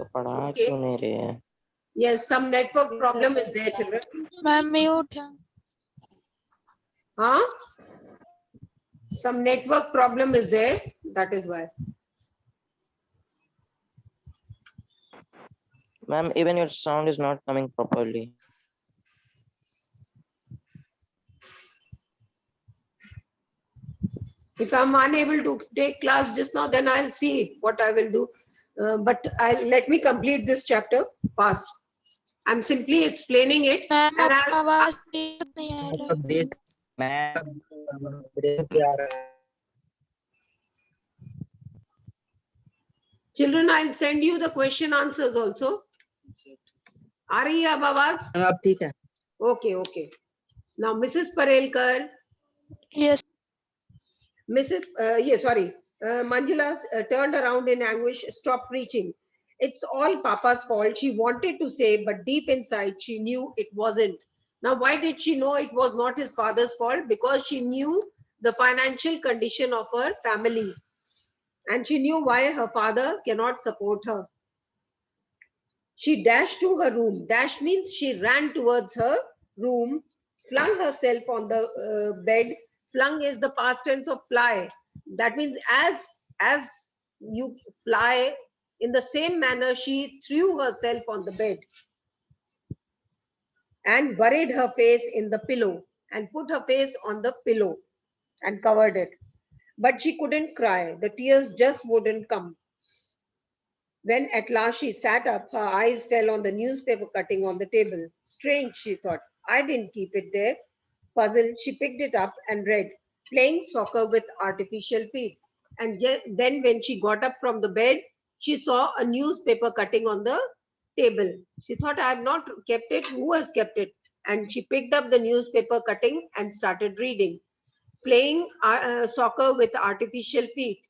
तो पढ़ा Okay. क्यों नहीं रहे हैं? Yes, some network problem is there, children. Ma'am mute है। Huh? Some network problem is there. That is why. Ma'am, even your sound is not coming properly. If I'm unable to take class just now, then I'll see what I will do. But let me complete this chapter fast. I'm simply explaining it. Ma'am And आपका आवाज नहीं आ रहा है। children, I'll send you the question answers also. आ रही है अब आवाज? अब ठीक है। Okay, okay. Now, Mrs. Parelkar, yes Manjula turned around in anguish, stopped preaching. It's all Papa's fault. She wanted to say, but deep inside, she knew it wasn't. Now, why did she know it was not his father's fault? Because she knew the financial condition of her family. And she knew why her father cannot support her. She dashed to her room. Dash means she ran towards her room, flung herself on the bed. Flung is the past tense of fly. That means as you fly, in the same manner she threw herself on the bed and buried her face in the pillow and put her face on the pillow and covered it. But she couldn't cry. The tears just wouldn't come. When at last she sat up, her eyes fell on the newspaper cutting on the table. Strange, she thought. I didn't keep it there. Puzzled, she picked it up and read, playing soccer with artificial feet. And then when she got up from the bed, she saw a newspaper cutting on the table. She thought, I have not kept it. Who has kept it? And she picked up the newspaper cutting and started reading, playing soccer with artificial feet.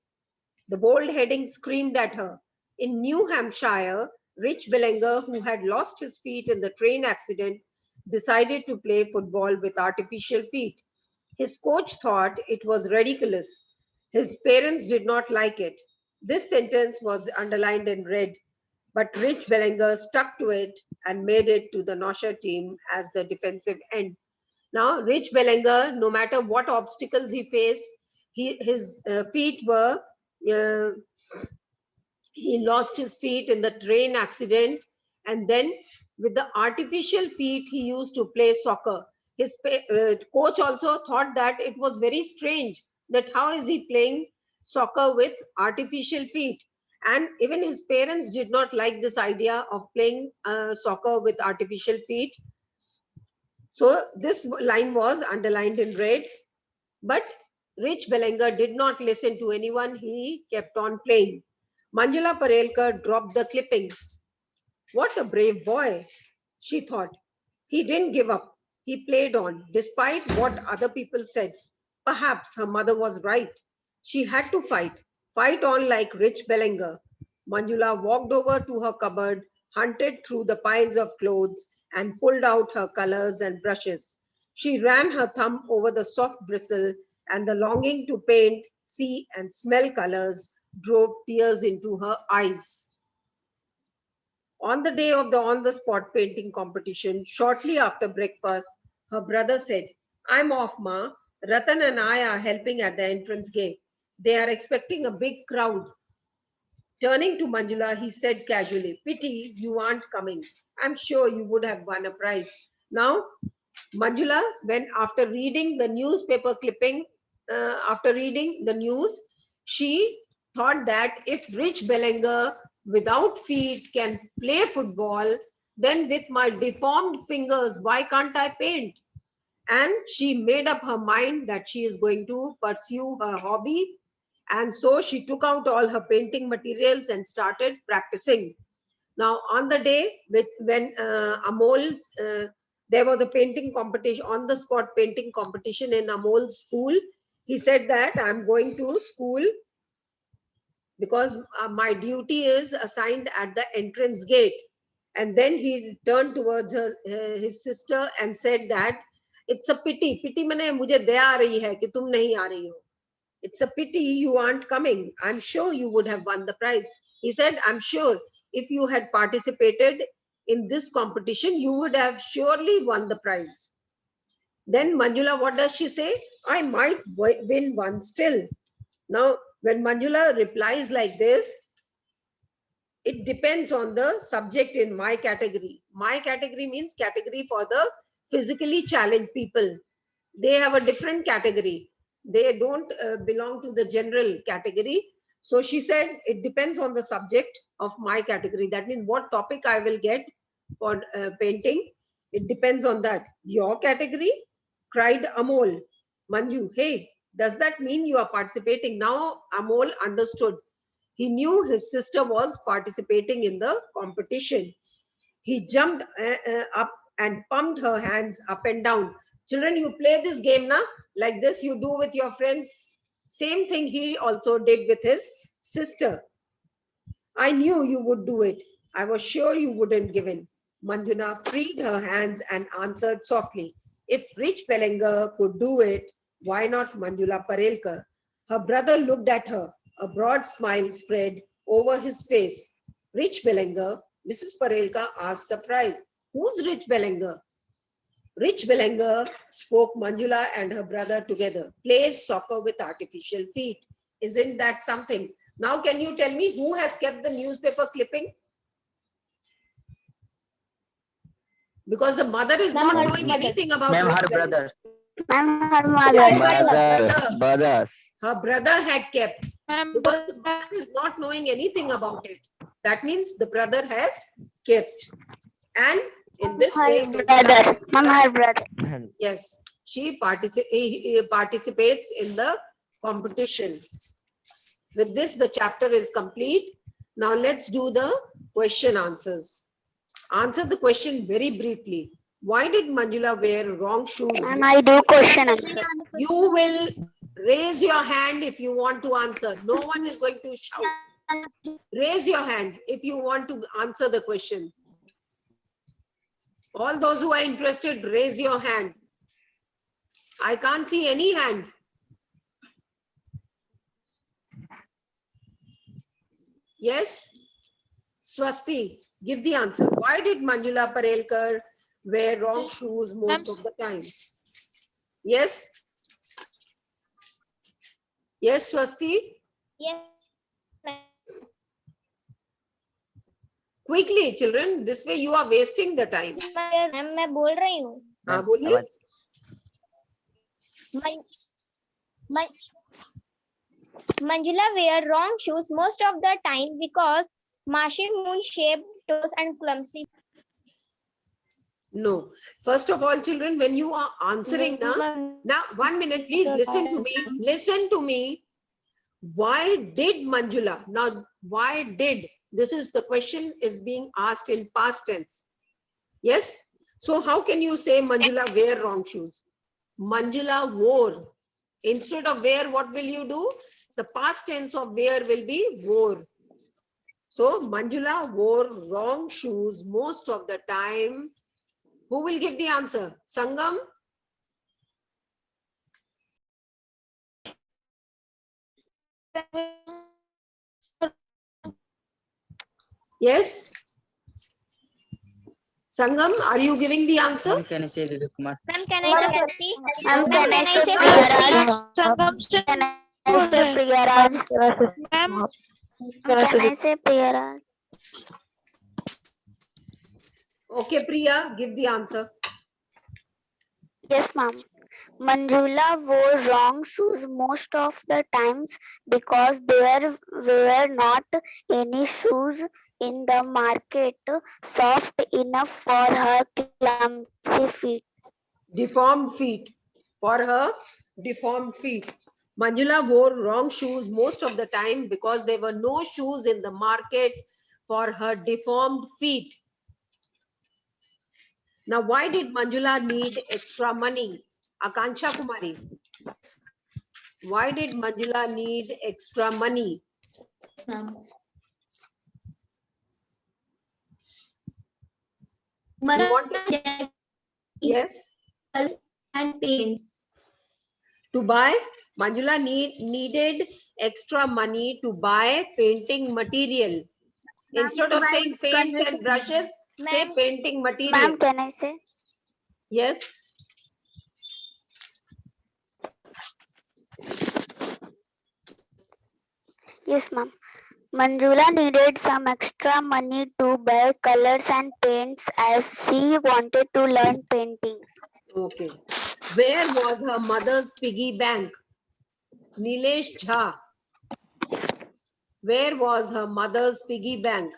The bold heading screamed at her. In New Hampshire, Rich Bellinger, who had lost his feet in the train accident, decided to play football with artificial feet. His coach thought it was ridiculous. His parents did not like it. This sentence was underlined in red, but Rich Bellinger stuck to it and made it to the Nosher team as the defensive end. Now, Rich Bellinger, no matter what obstacles he faced, his feet were he lost his feet in the train accident, and then with the artificial feet he used to play soccer. His coach also thought that it was very strange that how is he playing soccer with artificial feet, and even his parents did not like this idea of playing soccer with artificial feet. So this line was underlined in red, but Rich Bellinger did not listen to anyone. He kept on playing. Manjula Parelkar dropped the clipping. What a brave boy, she thought. He didn't give up. He played on, despite what other people said. Perhaps her mother was right. She had to fight on like Rich Bellinger. Manjula walked over to her cupboard, hunted through the piles of clothes, and pulled out her colors and brushes. She ran her thumb over the soft bristle, and the longing to paint, see, and smell colors drove tears into her eyes. On the day of the on-the-spot painting competition, shortly after breakfast, her brother said, I'm off, Ma. Ratan and I are helping at the entrance gate. They are expecting a big crowd. Turning to Manjula, he said casually, Pity you aren't coming. I'm sure you would have won a prize. Now, Manjula, when after reading the newspaper clipping, after reading the news, she thought that if Rich Bellinger without feet can play football, then with my deformed fingers, why can't I paint? And she made up her mind that she is going to pursue her hobby. And so she took out all her painting materials and started practicing. Now, on the day when Amol's, there was a painting competition, on the spot painting competition in Amol's school, he said that I'm going to school because my duty is assigned at the entrance gate. And then he turned towards his sister and said that it's a pity. Pity mane mujhe daya aa rahi hai ki tum nahi aa rahi ho. It's a pity you aren't coming. I'm sure you would have won the prize. He said, I'm sure if you had participated in this competition, you would have surely won the prize. Then Manjula, what does she say? I might win one still. Now, when Manjula replies like this, it depends on the subject in my category. My category means category for the physically challenged people. They have a different category. They don't belong to the general category. So she said, it depends on the subject of my category. That means what topic I will get for painting. It depends on that. Your category, cried Amol. Manju, hey, does that mean you are participating? Now Amol understood. He knew his sister was participating in the competition. He jumped up and pumped her hands up and down. Children, you play this game now, like this you do with your friends. Same thing he also did with his sister. I knew you would do it. I was sure you wouldn't give in. Manjuna freed her hands and answered softly. If Rich Pelenga could do it, why not Manjula Parelkar? Her brother looked at her. A broad smile spread over his face. Rich Pelenga? Mrs. Parelkar asked, surprised. Who's Rich Pelenga? Rich Pelenga, spoke Manjula and her brother together. Plays soccer with artificial feet. Isn't that something? Now can you tell me who has kept the newspaper clipping? Because the mother is not knowing anything about Ma'am, Rich her Pelenga. brother. Ma'am, her mother. Yes, brothers. her brother had kept. Ma'am, Because the mother is not knowing anything about it. That means the brother has kept. And in this way, brother. Ma'am, her brother. yes, he participates in the competition. With this, the chapter is complete. Now let's do the question answers. Answer the question very briefly. Why did Manjula wear wrong shoes? Ma'am, I do question answer. You will raise your hand if you want to answer. No one is going to shout. Raise your hand if you want to answer the question. All those who are interested, raise your hand. I can't see any hand. Yes? Swasti, give the answer. Why did Manjula Parelkar wear wrong shoes most of the time? Yes? Yes, Swasti? Yes, Quickly, children. This way you are wasting the time. Ma'am मैं बोल रही हूँ हाँ, बोलिए. Manjula wear wrong shoes most of the time because marshy moon shaped toes and clumsy. No. First of all, children, when you are answering now 1 minute, please listen to me. Listen to me. Why did Manjula? Now, why did? This is the question is being asked in past tense. Yes? So how can you say Manjula wear wrong shoes? Manjula wore. Instead of wear, what will you do? The past tense of wear will be wore. So Manjula wore wrong shoes most of the time. Who will give the answer? Sangam? Yes? Sangam, are you giving the answer? Ma'am, can I say Vivek Kumar? Ma'am, can I say Swasti? Ma'am, Ma'am, can I say Swasti? Ma'am, can I say Priyaraj? Okay, Priya, give the answer. Yes, ma'am. Manjula wore wrong shoes most of the times because there were not any shoes in the market soft enough for her clumsy feet. Deformed feet. For her deformed feet. Manjula wore wrong shoes most of the time because there were no shoes in the market for her deformed feet. Now, why did Manjula need extra money? Akansha Kumari. Why did Manjula need extra money? You want to- Yes. And paints. To buy, Manjula needed extra money to buy painting material. Instead of saying paints and brushes, say Ma'am. painting material. Ma'am, can I say? Yes. Yes, ma'am. Manjula needed some extra money to buy colors and paints as she wanted to learn painting. Okay. Where was her mother's piggy bank? Nilesh Jha. Where was her mother's piggy bank?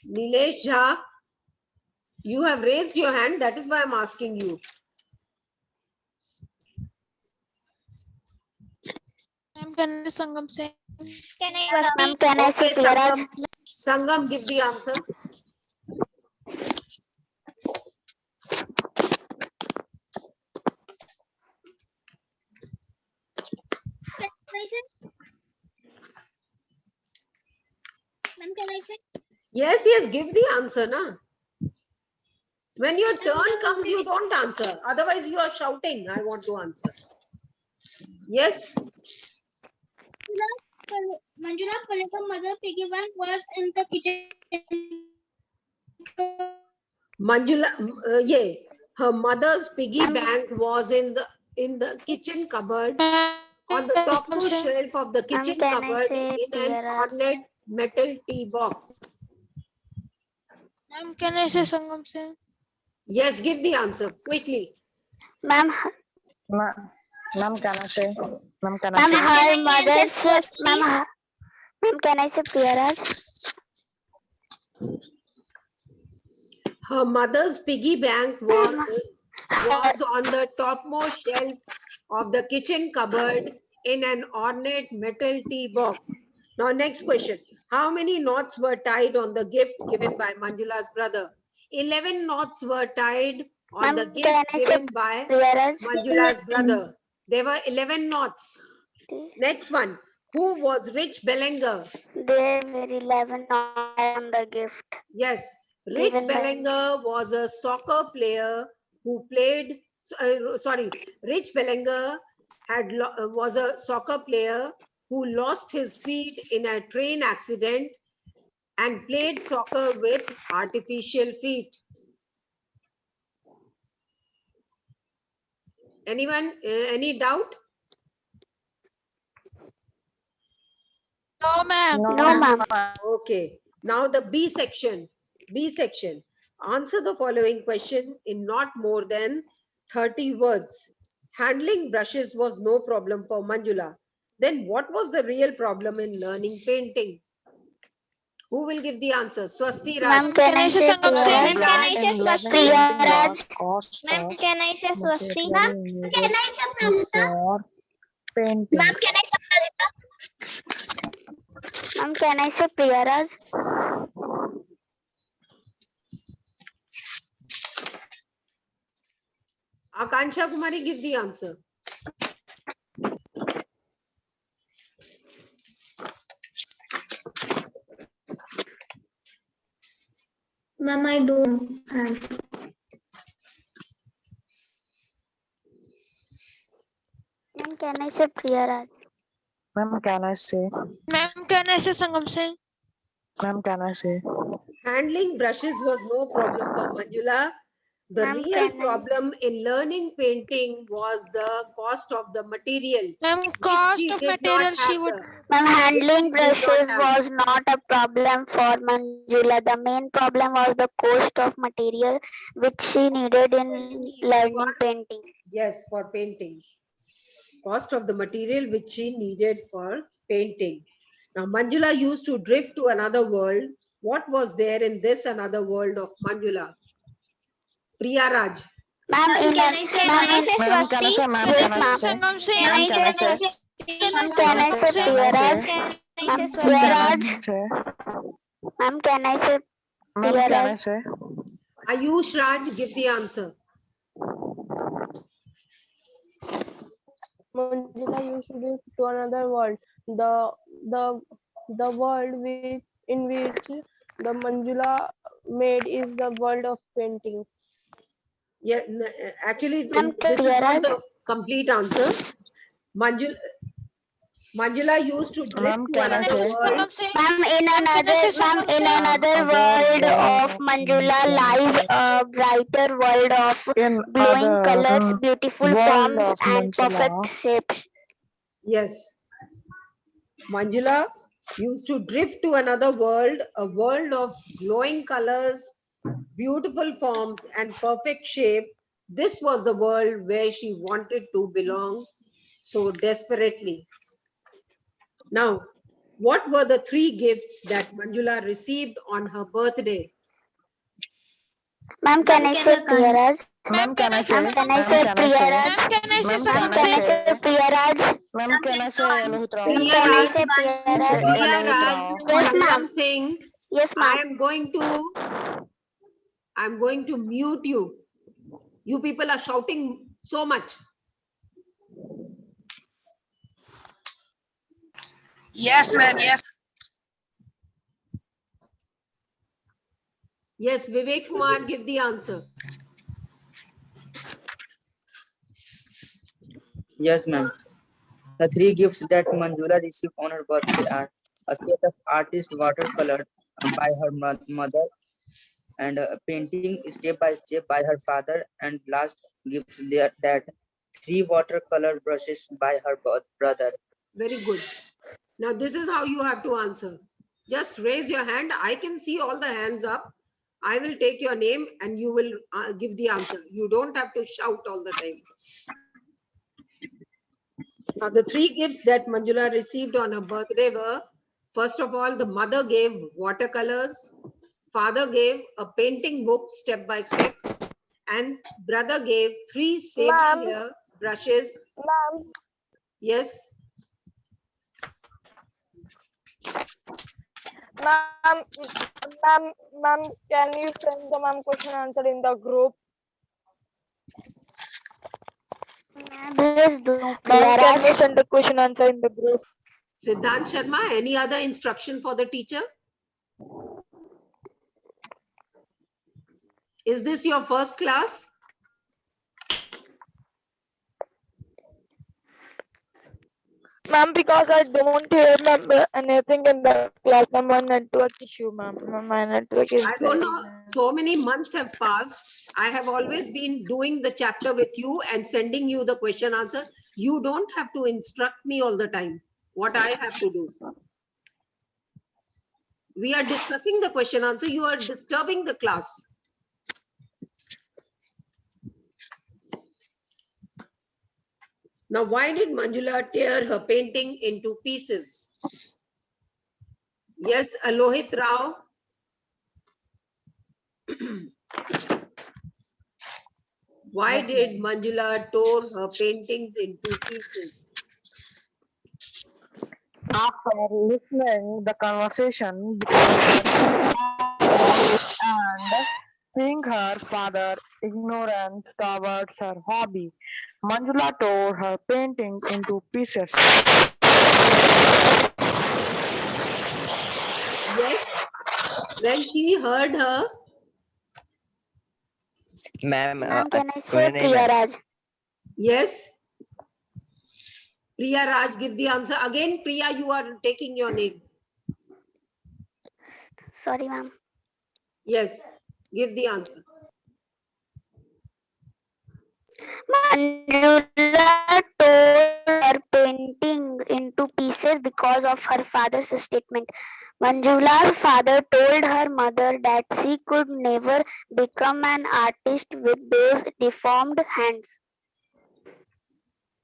Nilesh Jha, you have raised your hand. That is why I'm asking you. Ma'am, can I Sangam say? Can I Ma'am, speak? can I say Okay, Priyaraj? Sangam, give the answer. Ma'am, can I say? Yes, give the answer, na. When your turn comes, you don't answer. Otherwise, you are shouting, I want to answer. Yes. Manjula Paleka's mother piggy bank was in the kitchen. Manjula, yeah, her mother's piggy bank was in the kitchen cupboard, on the topmost shelf of the kitchen can I cupboard, say in an Priyaraj? ornate metal tea box. Ma'am, can I say Sangam say? Yes, give the answer quickly. Ma'am, Ma'am, can I say? Ma'am, can I ma'am, say? her mother's, ma'am, can I say Priyaraj? Her mother's piggy bank was on the topmost shelf of the kitchen cupboard in an ornate metal tea box. Now, next question. How many knots were tied on the gift given by Manjula's brother? 11 knots were tied on the Ma'am, gift can I say given by Priyaraj? Manjula's brother. There were 11 knots. Next one. Who was Rich Bellinger? There were 11 on the gift. Yes, Rich Given by- Bellinger was a soccer player who played. Rich Bellinger was a soccer player who lost his feet in a train accident and played soccer with artificial feet. Anyone? Any doubt? No, ma'am. No, ma'am. Okay. Now the B section. B section. Answer the following question in not more than 30 words. Handling brushes was no problem for Manjula. Then what was the real problem in learning painting? Who will give the answer? Swasti Raj. Ma'am, can I say Sangam Priyaraj? say? Ma'am, can I say Swasti? Priyaraj. Ma'am, can I say Swasti? Ma'am, Can I say Pradita? for painting. Ma'am, can I say Pradita? Ma'am, can I say Priyaraj? Akansha Kumari, give the answer. Ma'am, I don't answer. Ma'am, can I say Priyaraj? Ma'am, can I say? Ma'am, can I say Sangam say? Ma'am, can I say? Handling brushes was no problem for Manjula. The Ma'am, real can I- problem in learning painting was the cost of the material. Ma'am, which cost she of did material not she have would. Ma'am, handling Which she did not brushes have. was not a problem for Manjula. The main problem was the cost of material which she needed in learning painting. Yes, for painting. Cost of the material which she needed for painting. Now, Manjula used to drift to another world. What was there in this another world of Manjula? Priya Raj. Ma'am, in Can a, I say, ma'am, can I say Ma'am, can I Swasti? say? Ma'am, Yes, can I ma'am. say? Sangam say? Can I Ma'am, can I say say? Swasti? can I say Can I say? Priyaraj? Can I Ma'am, say Ma'am, can I Priyaraj? say? Ma'am, can I say Ma'am, can I Priyaraj? say? Ayush Raj, give the answer. Manjula used to drift to another world. The world in which the Manjula made is the world of painting. Yeah, actually, Ma'am, this is not Priyaraj? the complete answer. Manjula, Manjula used to drift Ma'am, to can I another say? world. Sangam Singh. Ma'am, in Ma'am, can I say ma'am, Sangam in Singh? another Other world of world Manjula can lies a brighter world of in glowing colors, other beautiful world forms, of and perfect Manjula. shapes. Yes. Manjula used to drift to another world, a world of glowing colors, beautiful forms, and perfect shape. This was the world where she wanted to belong so desperately. Now, what were the three gifts that Manjula received on her birthday? Ma'am, can I say Priyaraj? Ma'am, can I say? Ma'am, can I Ma'am, say can I say? Priyaraj? Ma'am, can I say Ma'am, Ma'am, can Sangam I can I Singh? say say? Priyaraj? Ma'am, can I say Lohit Rao? Ma'am, Priya can I Raj, say Priyaraj? Priya Lohit Raj, Rao. Yes, Sangam ma'am. Singh, Yes, I ma'am. am going to mute you. You people are shouting so much. Yes, ma'am. Yes. Yes, Vivek Kumar, give the answer. Yes, ma'am. The three gifts that Manjula received on her birthday are a set of artist watercolor by her mother, and a painting step by step by her father, and last gift that three watercolor brushes by her brother. Very good. Now, this is how you have to answer. Just raise your hand. I can see all the hands up. I will take your name and you will give the answer. You don't have to shout all the time. Now, the three gifts that Manjula received on her birthday were, first of all, the mother gave watercolors, father gave a painting book step by step, and brother gave three safety Ma'am, hair brushes. ma'am, Yes, ma'am, ma'am, can you send the ma'am question answer in the group? Please do Ma'am, can Priyaraj. you send the question answer in the group? Siddhant Sharma, any other instruction for the teacher? Is this your first class? Ma'am, because I don't hear ma'am anything in the class. Ma'am, my network issue, ma'am. My network is I don't know. So many months have passed. I have always been doing the chapter with you and sending you the question answer. You don't have to instruct me all the time what I have to do. We are discussing the question answer. You are disturbing the class. Now, why did Manjula tear her painting into pieces? Yes, Alohit Rao. Why did Manjula tore her paintings into pieces? After listening the conversation between her and seeing her father ignorant towards her hobby, Manjula tore her painting into pieces. Yes, when she heard her. Ma'am, Ma'am, can I say सुने नहीं ma'am Priyaraj? Yes, Priya Raj, give the answer. Again, Priya, you are taking your name. Sorry, ma'am. Yes, give the answer. Manjula tore her painting into pieces because of her father's statement. Manjula's father told her mother that she could never become an artist with those deformed hands.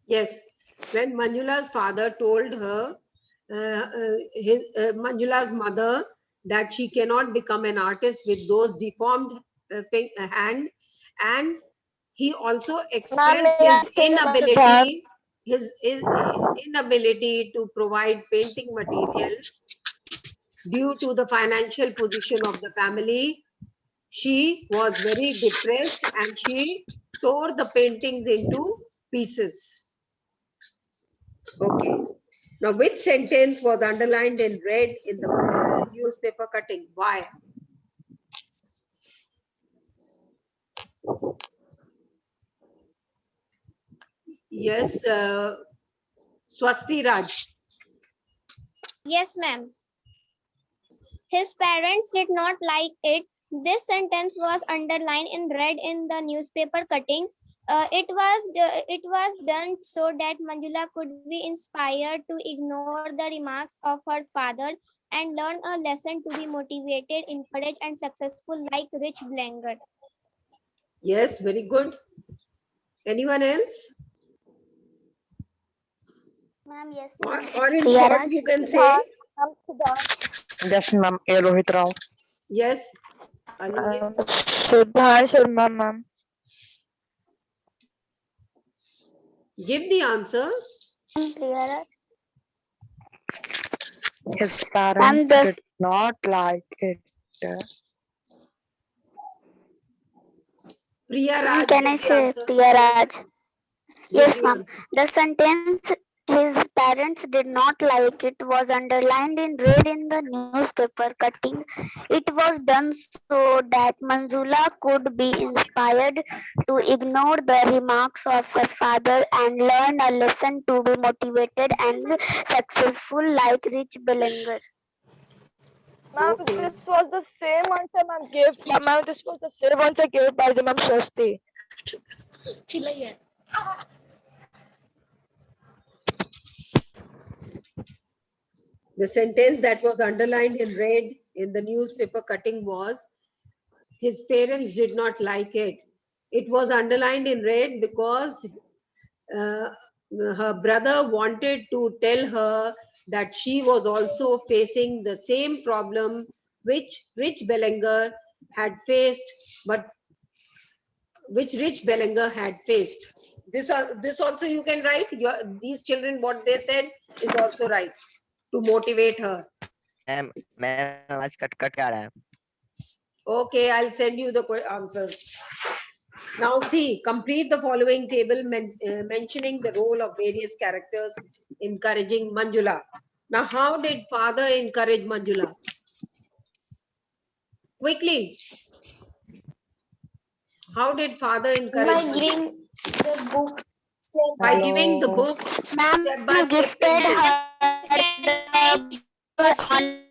Yes, when Manjula's father told her, Manjula's mother, that she cannot become an artist with those deformed hand, and he also Ma'am, expressed may I say ma'am Siddhant? his inability to provide painting material due to the financial position of the family. She was very depressed and she tore the paintings into pieces. Okay. Now, which sentence was underlined in red in the newspaper cutting? Why? Yes, Swasti Raj. Yes, ma'am. His parents did not like it. This sentence was underlined in red in the newspaper cutting. It was done so that Manjula could be inspired to ignore the remarks of her father and learn a lesson to be motivated, encouraged, and successful like Rich Blanger. Yes, very good. Anyone else? Ma'am, yes. Or in Priya short, Raj. you can say, Yes, ma'am. A. Rohit Rao. yes, Alohit. Siddharth Sharma, ma'am. Give the answer. Priya Raj. His Ma'am, parents the did not like it. Priya ma'am, Raj, can I give the say answer. Priya Raj? Give Yes, the ma'am. answer. The sentence his parents did not like it was underlined in red in the newspaper cutting. It was done so that Manjula could be inspired to ignore the remarks of her father and learn a lesson to be motivated and successful like Rich Bellinger. Ma'am, Okay. this was the same answer ma'am gave. Ma'am, this was the same answer gave by the ma'am Shasti. The sentence that was underlined in red in the newspaper cutting was, his parents did not like it. It was underlined in red because uh, her brother wanted to tell her that she was also facing the same problem which Rich Bellinger had faced, but which Rich Bellinger had faced. This also you can write. These children, what they said is also right to motivate her. Ma'am आज cut cut आ रहा है Okay, I'll send you the answers. Now see, complete the following table mentioning the role of various characters encouraging Manjula. Now, how did father encourage Manjula? Quickly. How did father encourage By Manjula? giving the book. By giving the book Ma'am step by step gifted painting. her on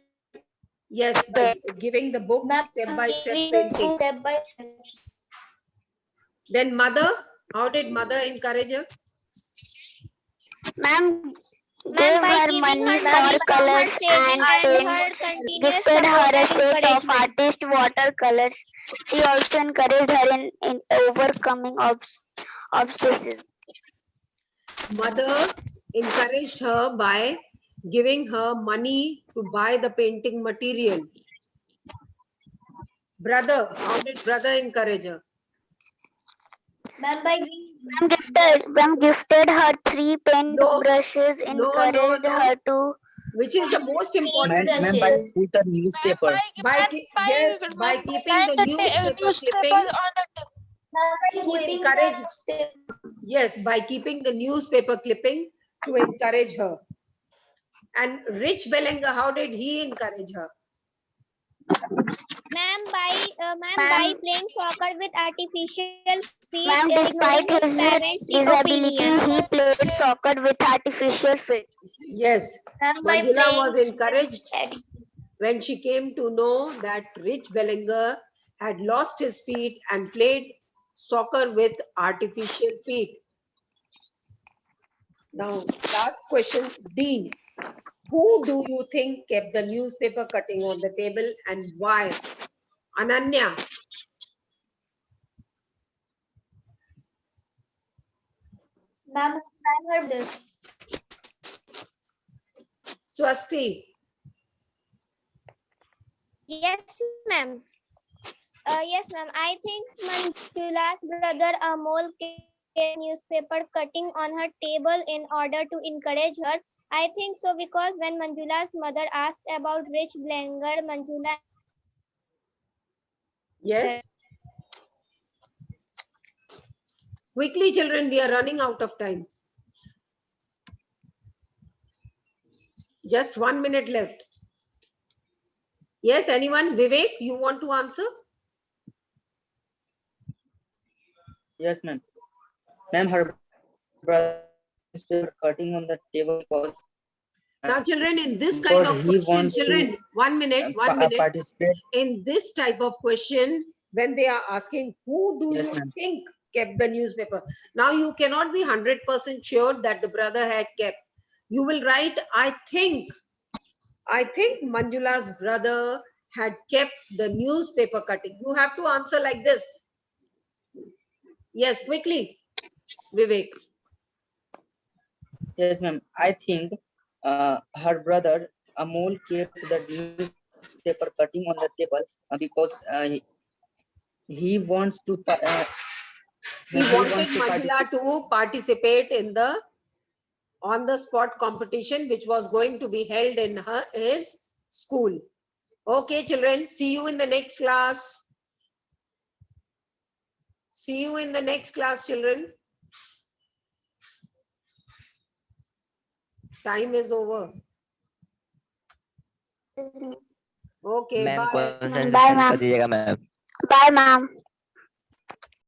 Yes, by giving the book Ma'am, step by step giving the painting. book step by step. Then mother, how did mother encourage her? Ma'am Ma'am, gave by her keeping money her for money from her colors saving and and paint. her continuous Gifted her support a and set of encouragement. artist watercolors. She also encouraged her in overcoming obstacles. Mother encouraged her by giving her money to buy the painting material. Brother, how did brother encourage her? Ma'am, by Ma'am gifted her 3 paint No, brushes, encouraged her to Which is the most important? Ma'am, by brushes. put a newspaper. Yes, by keeping the newspaper newspaper clipping on the table. Ma'am, by to keeping encourage. the newspaper. Yes, by keeping the newspaper clipping to encourage her. And Rich Bellinger, how did he encourage her? Ma'am, by playing soccer with artificial feet, Ma'am, ignoring despite his his parents' disability, opinion. he played soccer with artificial feet. Yes, Ma'am, by Manjula playing was encouraged attitude. when she came to know that Rich Bellinger had lost his feet and played soccer with artificial feet. Now, last question, D. Who do you think kept the newspaper cutting on the table and why? Ananya. Ma'am, I heard this. Swasti. Yes, ma'am. Yes, ma'am. I think Manjula's brother Amol kept newspaper cutting on her table in order to encourage her. I think so because when Manjula's mother asked about Rich Blanger, Manjula. Yes. Quickly, children, we are running out of time. Just 1 minute left. Yes, anyone? Vivek, you want to answer? Yes, ma'am. Ma'am, her brother newspaper cutting on the table because Now, children, in this kind because of he question, wants to children, 1 minute, 1 minute. participate. In this type of question, when they are asking, who do Yes, you ma'am. think kept the newspaper? Now, you cannot be 100% sure that the brother had kept. You will write, I think Manjula's brother had kept the newspaper cutting. You have to answer like this. Yes, quickly, Vivek. Yes, ma'am. I think her brother Amol kept the newspaper cutting on the table because he wants to He he wanted wants to Manjula to participate in the on-the-spot competition, which was going to be held in his school. Okay, children, see you in the next class. See you in the next class, children. Time is over. Okay, ma'am bye. Question Bye, send कर ma'am. दीजिएगा ma'am. Bye, ma'am.